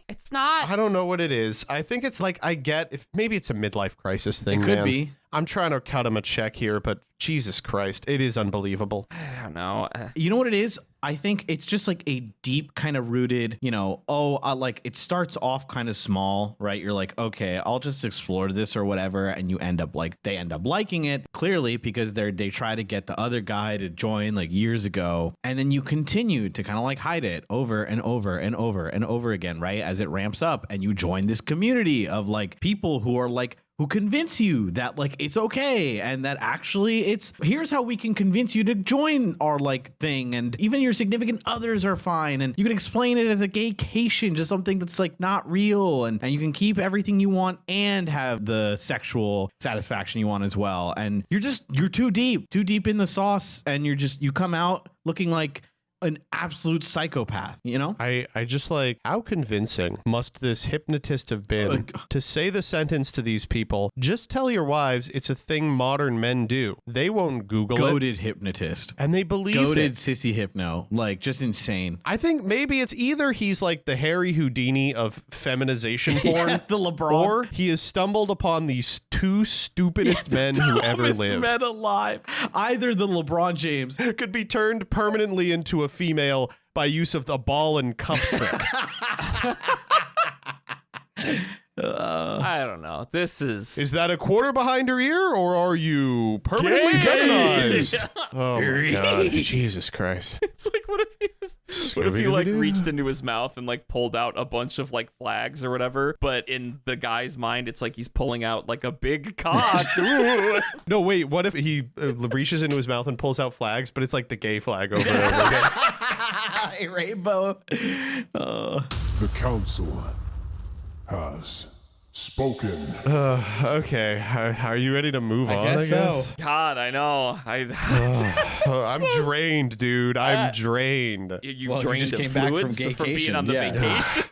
it's not. I don't know what it is. I think it's like if maybe it's a midlife crisis thing. It could man. be. I'm trying to cut him a check here, but Jesus Christ, it is unbelievable. I don't know. You know what it is? I think it's just like a deep kind of rooted, like it starts off kind of small, right? You're like, okay, I'll just explore this or whatever. And they end up liking it clearly because they try to get the other guy to join like years ago. And then you continue to kind of like hide it over and over and over and over again, right? As it ramps up and you join this community of like people who are like, who convince you that like it's okay and that actually here's how we can convince you to join our like thing, and even your significant others are fine, and you can explain it as a gaycation, just something that's like not real, and you can keep everything you want and have the sexual satisfaction you want as well, and you're too deep in the sauce, and you come out looking like an absolute psychopath, I just like, how convincing must this hypnotist have been to say the sentence to these people, just tell your wives it's a thing modern men do. They won't Google Goated hypnotist. And they believe Goated sissy hypno. Like, just insane. I think maybe it's either he's like the Harry Houdini of feminization porn, the LeBron. or he has stumbled upon these two stupidest men who ever lived. Men alive. Either the LeBron James Could be turned permanently into a female by use of the ball and cup trick. I don't know. Is that a quarter behind her ear, or are you permanently feminized? Oh my God, Jesus Christ! It's like, what if he like reached into his mouth and like pulled out a bunch of like flags or whatever, but in the guy's mind it's like he's pulling out like a big cock. Ooh. No, wait. What if he reaches into his mouth and pulls out flags, but it's like the gay flag over and over again? a rainbow. The council has spoken. Okay, are you ready to move on? guess so. God, I know. I'm drained, dude. I'm drained. You drained just of came back from fluids for being Gaycation. on the Yeah. vacation.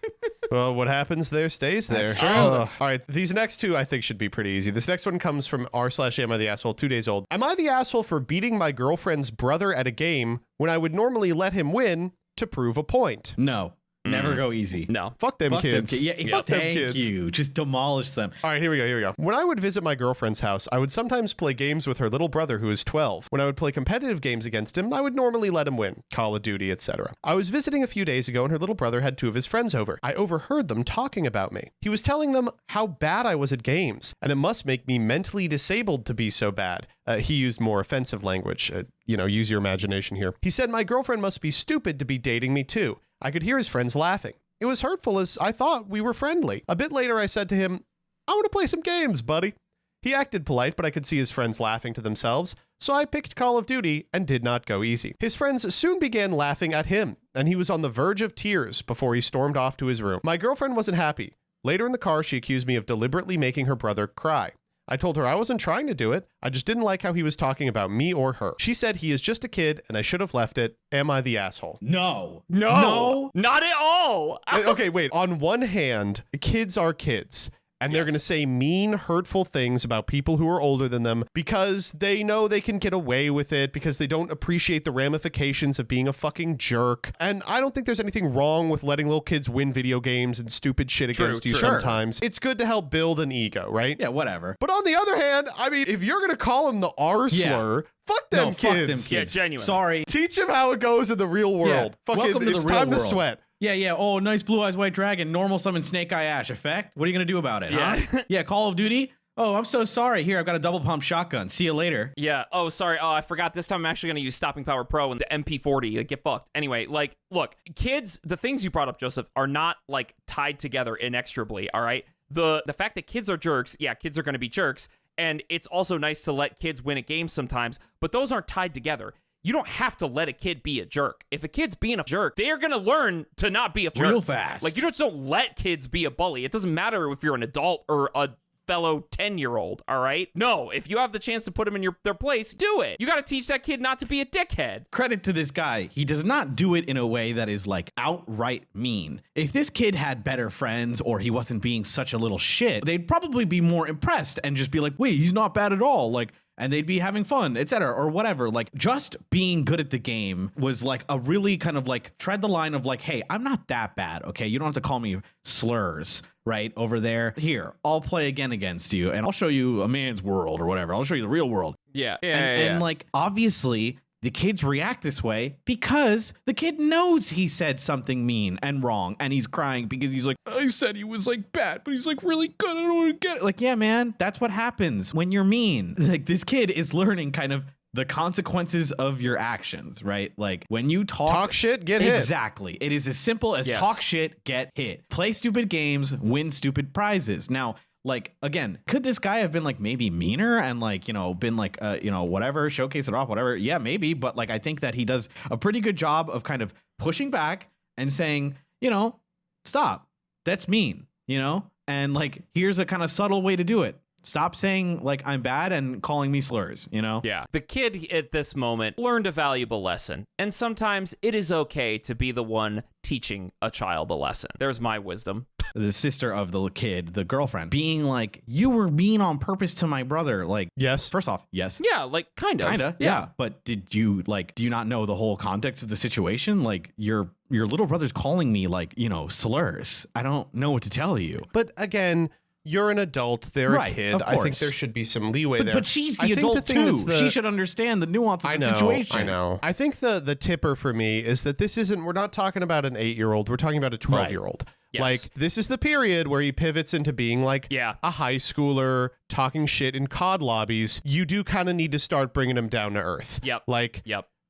Well, what happens there stays there. That's true. All right, these next two I think should be pretty easy. This next one comes from r/am I the asshole, 2 days old. Am I the asshole for beating my girlfriend's brother at a game when I would normally let him win to prove a point? No. Never go easy. No. Fuck them Fuck them kids. kids. Yeah, Fuck them thank kids. you. Just demolish them. All right, here we go. When I would visit my girlfriend's house, I would sometimes play games with her little brother who is 12. When I would play competitive games against him, I would normally let him win, Call of Duty, etc. I was visiting a few days ago and her little brother had two of his friends over. I overheard them talking about me. He was telling them how bad I was at games, and it must make me mentally disabled to be so bad. He used more offensive language. Use your imagination here. He said my girlfriend must be stupid to be dating me too. I could hear his friends laughing. It was hurtful as I thought we were friendly. A bit later, I said to him, I want to play some games, buddy. He acted polite, but I could see his friends laughing to themselves, so I picked Call of Duty and did not go easy. His friends soon began laughing at him, and he was on the verge of tears before he stormed off to his room. My girlfriend wasn't happy. Later in the car, she accused me of deliberately making her brother cry. I told her I wasn't trying to do it. I just didn't like how he was talking about me or her. She said he is just a kid and I should have left it. Am I the asshole? No. No. Not at all. Okay, wait. On one hand, kids are kids. And they're going to say mean, hurtful things about people who are older than them because they know they can get away with it, because they don't appreciate the ramifications of being a fucking jerk. And I don't think there's anything wrong with letting little kids win video games and stupid shit against you sometimes. It's good to help build an ego, right? Yeah, whatever. But on the other hand, I mean, if you're going to call him the R slur, fuck them No, kids. fuck them kids. Yeah, genuine. Sorry. Teach them how it goes in the real world. Fucking, Welcome to the it's real time to world. sweat. Yeah. Oh, nice blue eyes white dragon. Normal summon snake eye ash effect. What are you gonna do about it? Yeah. Huh? Yeah. Call of Duty. Oh, I'm so sorry. Here, I've got a double pump shotgun. See you later. Yeah. Oh, sorry. Oh, I forgot. This time I'm actually going to use Stopping Power Pro and the MP40. Like, get fucked. Anyway, like, look, kids, the things you brought up, Joseph, are not like tied together inexorably. All right. The fact that kids are jerks. Yeah, kids are going to be jerks. And it's also nice to let kids win at games sometimes, but those aren't tied together. You don't have to let a kid be a jerk. If a kid's being a jerk, they are going to learn to not be a jerk. Real fast. Like, you just don't let kids be a bully. It doesn't matter if you're an adult or a fellow 10-year-old, all right? No, if you have the chance to put them in their place, do it. You got to teach that kid not to be a dickhead. Credit to this guy. He does not do it in a way that is like outright mean. If this kid had better friends or he wasn't being such a little shit, they'd probably be more impressed and just be like, wait, he's not bad at all. Like, and they'd be having fun, etc. or whatever. Like, just being good at the game was like a really kind of like tread the line of like, hey, I'm not that bad, okay? You don't have to call me slurs, right? Over there. Here, I'll play again against you and I'll show you a man's world or whatever. I'll show you the real world. Yeah. And like, obviously, the kids react this way because the kid knows he said something mean and wrong, and he's crying because he's like, I said he was like bad, but he's like really good. I don't want to get it. Like, yeah, man, that's what happens when you're mean. Like, this kid is learning kind of the consequences of your actions, right? Like, when you talk shit, get hit. Exactly. It is as simple as talk shit, get hit. Play stupid games, win stupid prizes. Now, like, again, could this guy have been like maybe meaner and like, you know, been like, whatever, showcase it off, whatever? Yeah, maybe. But like, I think that he does a pretty good job of kind of pushing back and saying, you know, stop. That's mean, you know? And like, here's a kind of subtle way to do it. Stop saying like I'm bad and calling me slurs, you know? Yeah. The kid at this moment learned a valuable lesson. And sometimes it is okay to be the one teaching a child a lesson. There's my wisdom. The sister of the kid, the girlfriend, being like, you were mean on purpose to my brother. Like, yes. First off, yes. Yeah, like kind of. Yeah. But do you not know the whole context of the situation? Like, your little brother's calling me like, you know, slurs. I don't know what to tell you. But again, you're an adult, they're a kid. Of course. I think there should be some leeway there. But she's the adult too. She should understand the nuance of the situation. I know. I think the tipper for me is that we're not talking about an 8-year-old, we're talking about a 12-year-old. Right. Yes. Like, this is the period where he pivots into being like a high schooler talking shit in COD lobbies. You do kind of need to start bringing him down to earth. Yep. Like,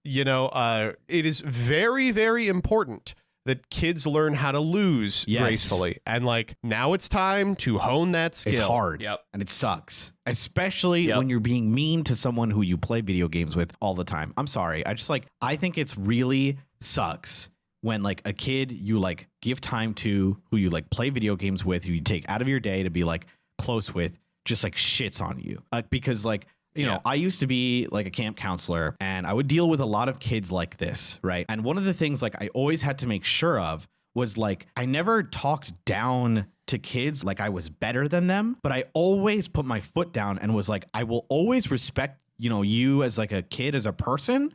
you know, it is very, very important that kids learn how to lose gracefully. And like, now it's time to hone that skill. It's hard. And it sucks. Especially when you're being mean to someone who you play video games with all the time. I'm sorry. I think it's really sucks when like a kid you like give time to, who you like play video games with, who you take out of your day to be like close with, just like shits on you. Because like, you know, I used to be like a camp counselor and I would deal with a lot of kids like this, right? And one of the things like I always had to make sure of was like, I never talked down to kids like I was better than them, but I always put my foot down and was like, I will always respect, you know, you as like a kid, as a person,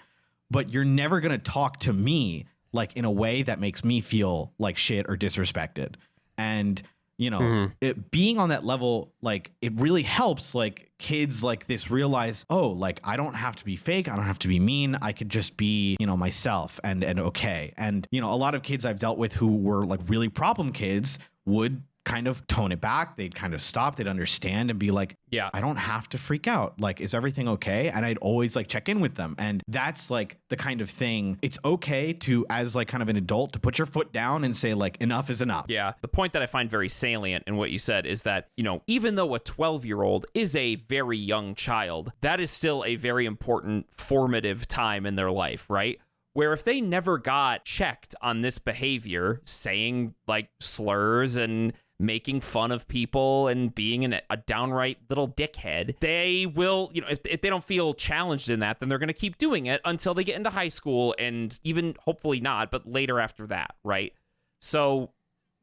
but you're never going to talk to me like in a way that makes me feel like shit or disrespected. And you know, it being on that level, like it really helps like kids like this realize, oh, like I don't have to be fake. I don't have to be mean. I could just be, you know, myself and okay. And, you know, a lot of kids I've dealt with who were like really problem kids would kind of tone it back. They'd kind of stop. They'd understand and be like, I don't have to freak out. Like, is everything okay? And I'd always like check in with them. And that's like the kind of thing it's okay to, as like kind of an adult, to put your foot down and say like, enough is enough. Yeah. The point that I find very salient in what you said is that, you know, even though a 12-year-old is a very young child, that is still a very important formative time in their life, right? Where if they never got checked on this behavior, saying like slurs and making fun of people and being a downright little dickhead, they will, you know, if they don't feel challenged in that, then they're going to keep doing it until they get into high school and even hopefully not, but later after that, right? So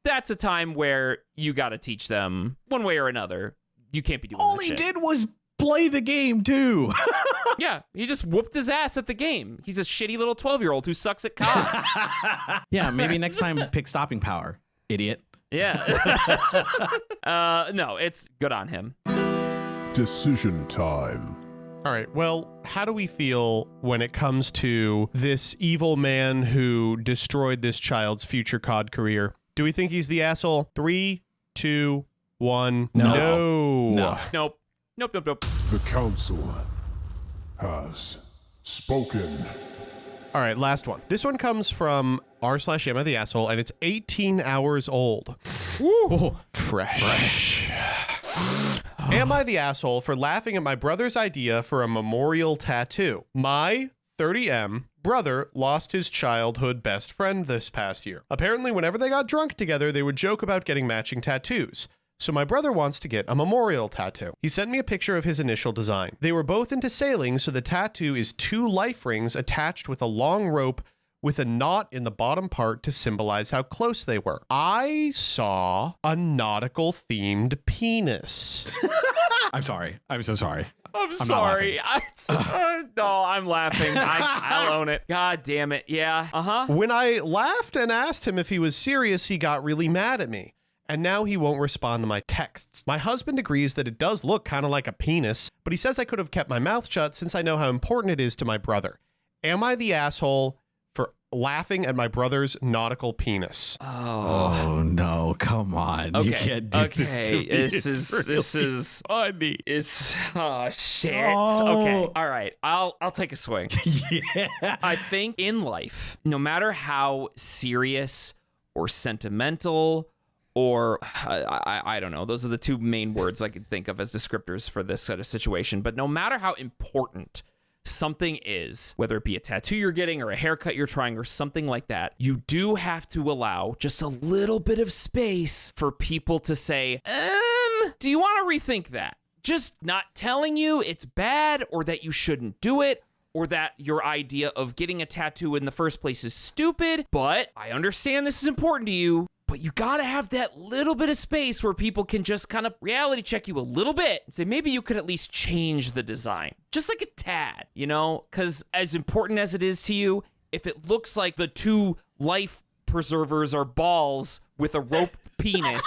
that's a time where you got to teach them one way or another. You can't be doing all this he shit. did was play the game too. Yeah, he just whooped his ass at the game. He's a shitty little 12-year-old who sucks at COD. Yeah, maybe next time pick stopping power, idiot. Yeah. No, it's good on him. Decision time. All right. Well, how do we feel when it comes to this evil man who destroyed this child's future COD career? Do we think he's the asshole? 3, 2, 1. No. Nope. The council has spoken. All right, last one. This one comes from r/Am I the asshole, and it's 18 hours old. Woo. Fresh. Am I the asshole for laughing at my brother's idea for a memorial tattoo? My 30M brother lost his childhood best friend this past year. Apparently, whenever they got drunk together, they would joke about getting matching tattoos. So my brother wants to get a memorial tattoo. He sent me a picture of his initial design. They were both into sailing, so the tattoo is 2 life rings attached with a long rope with a knot in the bottom part to symbolize how close they were. I saw a nautical themed penis. I'm sorry. I'm so sorry. I'm sorry. No, I'm laughing. I'll own it. God damn it. Yeah. Uh-huh. When I laughed and asked him if he was serious, he got really mad at me. And now he won't respond to my texts. My husband agrees that it does look kind of like a penis, but he says I could have kept my mouth shut since I know how important it is to my brother. Am I the asshole for laughing at my brother's nautical penis? Oh no, come on. Okay. You can't do this to me. This It's is funny. It's oh shit. Oh. Okay. All right. I'll take a swing. Yeah. I think in life, no matter how serious or sentimental or I don't know, those are the 2 main words I could think of as descriptors for this sort of situation, but no matter how important something is, whether it be a tattoo you're getting or a haircut you're trying or something like that, you do have to allow just a little bit of space for people to say, do you want to rethink that? Just not telling you it's bad or that you shouldn't do it or that your idea of getting a tattoo in the first place is stupid, but I understand this is important to you. But you gotta have that little bit of space where people can just kind of reality check you a little bit and say, maybe you could at least change the design. Just like a tad, you know? Because as important as it is to you, if it looks like the 2 life preservers are balls with a rope penis,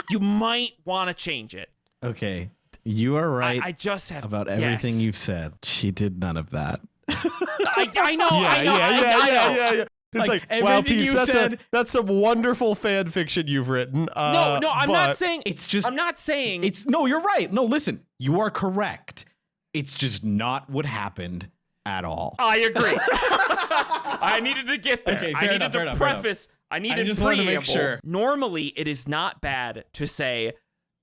you might want to change it. Okay. You are right I just have about everything yes. you've said. She did none of that. I know. Yeah. It's like wow, everything Peeps, you said. that's some wonderful fan fiction you've written. No, I'm not saying it's just. I'm not saying It's no. You're right. No, listen. You are correct. It's just not what happened at all. I agree. I needed to get there. Okay, I fair needed enough, to fair enough, preface. I needed just wanted to make preamble. sure. Normally, it is not bad to say,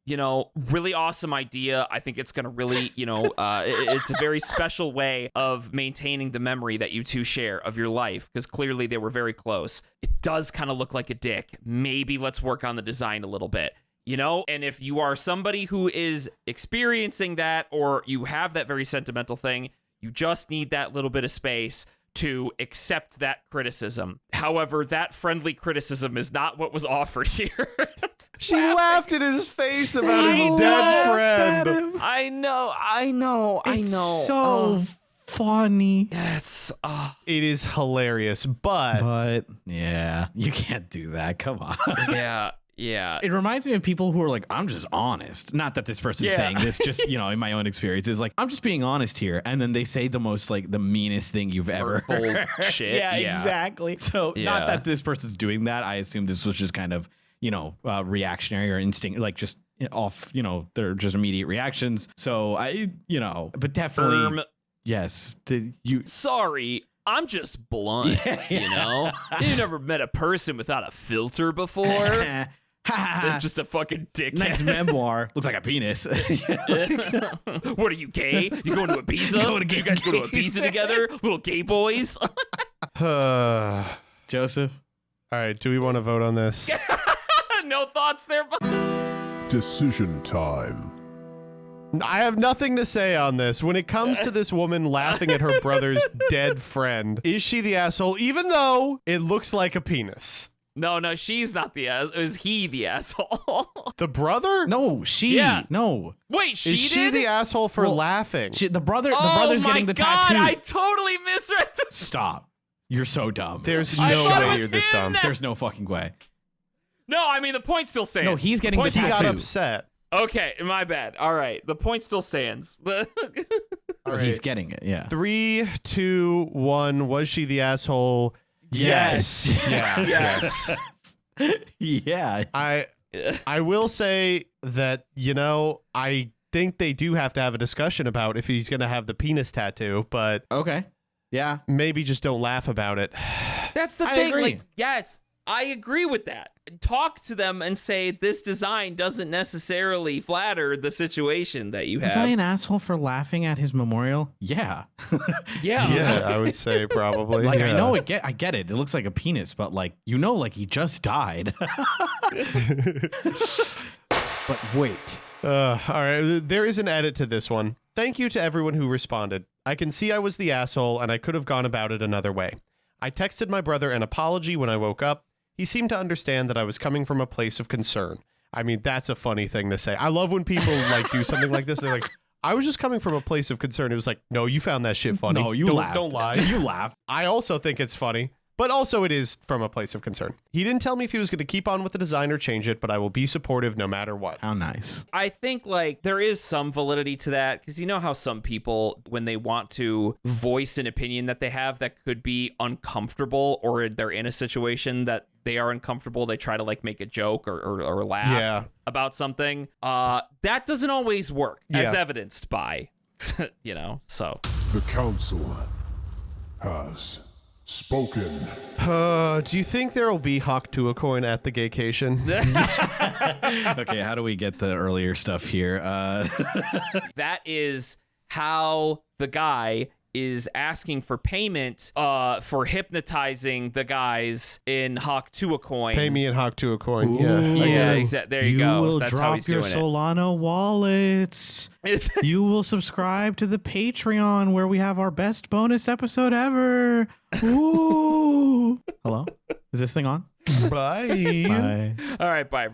you know, really awesome idea. I think it's going to really, you know, it's a very special way of maintaining the memory that you 2 share of your life, because clearly they were very close. It does kind of look like a dick. Maybe let's work on the design a little bit, you know? And if you are somebody who is experiencing that, or you have that very sentimental thing, you just need that little bit of space to accept that criticism. However, that friendly criticism is not what was offered here. She laughed in his face about his dead friend. I know. It's so funny. It's It is hilarious, But yeah, you can't do that. Come on. yeah. It reminds me of people who are like, I'm just honest. Not that this person's saying this, just, you know, in my own experience, is like, I'm just being honest here. And then they say the most, like, the meanest thing you've ever heard. Shit. Yeah, exactly. So not that this person's doing that. I assume this was just kind of, you know, reactionary or instinct, like just off, you know, they're just immediate reactions. So you know, but definitely, yes. Sorry. I'm just blunt, you know? You've never met a person without a filter before? They're just a fucking dickhead. Nice memoir. Looks like a penis. What are you, gay? You going to Ibiza? You guys go to Ibiza together? Little gay boys? Joseph? All right, do we want to vote on this? No thoughts there? Decision time. I have nothing to say on this. When it comes to this woman laughing at her brother's dead friend, is she the asshole, even though it looks like a penis? No, she's not the asshole. Is he the asshole? The brother? No, she. Yeah. No. Wait, she Is she did? the asshole for laughing? The brother's getting the tattoo. I totally misread this. Stop. You're so dumb. There's I no thought it way was you're this him dumb. that- There's no fucking way. No, I mean, the point still stands. No, he's getting the point He tattoo. got upset. Okay, my bad. All right, the point still stands. All right. He's getting it, yeah. 3, 2, 1. Was she the asshole? Yes. Yeah. Yes. Yeah. I will say that, you know, I think they do have to have a discussion about if he's going to have the penis tattoo, but Okay. Yeah. maybe just don't laugh about it. That's the I thing. agree. Like, yes, I agree with that. Talk to them and say this design doesn't necessarily flatter the situation that you have. Was I an asshole for laughing at his memorial? Yeah. Yeah, I would say probably. Like, yeah. I know I get it. It looks like a penis, but like, like he just died. But wait. All right, there is an edit to this one. Thank you to everyone who responded. I can see I was the asshole and I could have gone about it another way. I texted my brother an apology when I woke up. He seemed to understand that I was coming from a place of concern. I mean, that's a funny thing to say. I love when people like do something like this. They're like, I was just coming from a place of concern. It was like, no, you found that shit funny. No, you laughed. Don't lie. You laughed. I also think it's funny, but also it is from a place of concern. He didn't tell me if he was going to keep on with the design or change it, but I will be supportive no matter what. How nice. I think like there is some validity to that because you know how some people, when they want to voice an opinion that they have that could be uncomfortable or they're in a situation that they are uncomfortable, they try to like make a joke or laugh about something. That doesn't always work, as evidenced by, so. The council has spoken. Do you think there will be Hawk Tua coin at the Gaycation? Okay, how do we get the earlier stuff here? That is how the guy is asking for payment for hypnotizing the guys in Hawk Tua coin. Pay me in Hawk Tua coin. Ooh. Yeah, exactly. There you go. You will That's how drop he's your doing Solana wallets. You will subscribe to the Patreon where we have our best bonus episode ever. Ooh. Hello? Is this thing on? Bye. Bye. All right, bye.